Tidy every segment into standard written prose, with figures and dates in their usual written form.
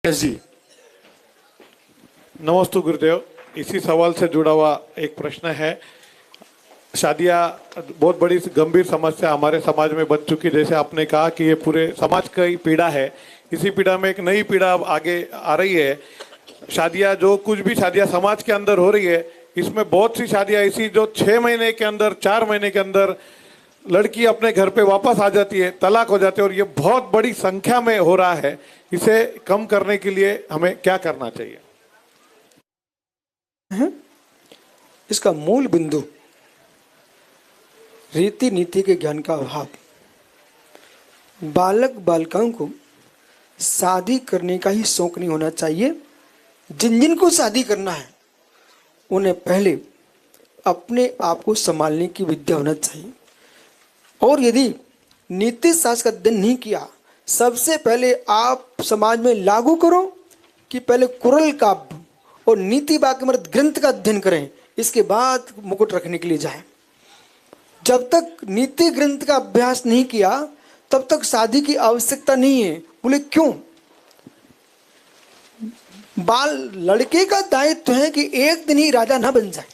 जी नमस्ते गुरुदेव। इसी सवाल से जुड़ा हुआ एक प्रश्न है। शादियाँ बहुत बड़ी गंभीर समस्या हमारे समाज में बन चुकी है। जैसे आपने कहा कि ये पूरे समाज का ही पीड़ा है। इसी पीड़ा में एक नई पीड़ा अब आगे आ रही है। शादियाँ जो कुछ भी शादियाँ समाज के अंदर हो रही है, इसमें बहुत सी शादियाँ ऐसी जो 6 महीने के अंदर 4 महीने के अंदर लड़की अपने घर पे वापस आ जाती है, तलाक हो जाती है, और ये बहुत बड़ी संख्या में हो रहा है। इसे कम करने के लिए हमें क्या करना चाहिए? इसका मूल बिंदु रीति नीति के ज्ञान का अभाव। बालक बालिकाओं को शादी करने का ही शौक नहीं होना चाहिए। जिन जिन को शादी करना है उन्हें पहले अपने आप को संभालने की विद्या होना चाहिए। और यदि नीति शास्त्र का अध्ययन नहीं किया, सबसे पहले आप समाज में लागू करो कि पहले कुरल काव्य और नीति वाक्यमृत ग्रंथ का अध्ययन करें, इसके बाद मुकुट रखने के लिए जाएं। जब तक नीति ग्रंथ का अभ्यास नहीं किया तब तक शादी की आवश्यकता नहीं है। बोले क्यों? लड़के का दायित्व है कि एक दिन ही राजा ना बन जाए।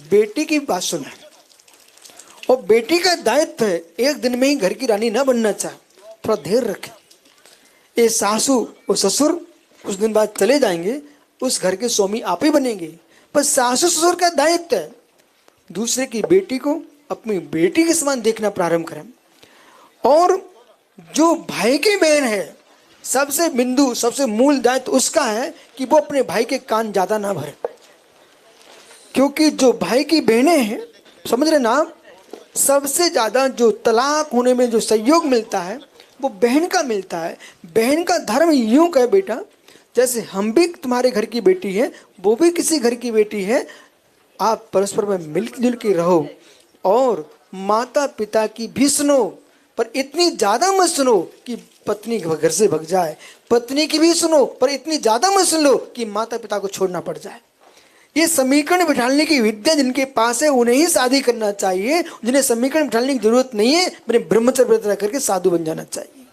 बेटी की बात सुने, और बेटी का दायित्व है एक दिन में ही घर की रानी ना बनना चाहे। थोड़ा धैर्य रखें। ये सासू और ससुर कुछ दिन बाद चले जाएंगे, उस घर के स्वामी आप ही बनेंगे। पर सासू ससुर का दायित्व है दूसरे की बेटी को अपनी बेटी के समान देखना प्रारंभ करें। और जो भाई की बहन है, सबसे बिंदु सबसे मूल दायित्व उसका है कि वो अपने भाई के कान ज्यादा ना भरे। क्योंकि जो भाई की बहनें हैं, समझ रहे ना आप, सबसे ज्यादा जो तलाक होने में जो सहयोग मिलता है वो बहन का मिलता है। बहन का धर्म यूं कहे बेटा, जैसे हम भी तुम्हारे घर की बेटी है, वो भी किसी घर की बेटी है, आप परस्पर में मिलजुल के रहो। और माता पिता की भी सुनो, पर इतनी ज्यादा मत सुनो कि पत्नी घर से भग जाए। पत्नी की भी सुनो, पर इतनी ज्यादा मत सुन लो कि माता पिता को छोड़ना पड़ जाए। ये समीकरण बिठाने की विद्या जिनके पास है उन्हें ही शादी करना चाहिए। जिन्हें समीकरण बिठाने की जरूरत नहीं है, मैंने ब्रह्मचर्य व्रत रह करके साधु बन जाना चाहिए।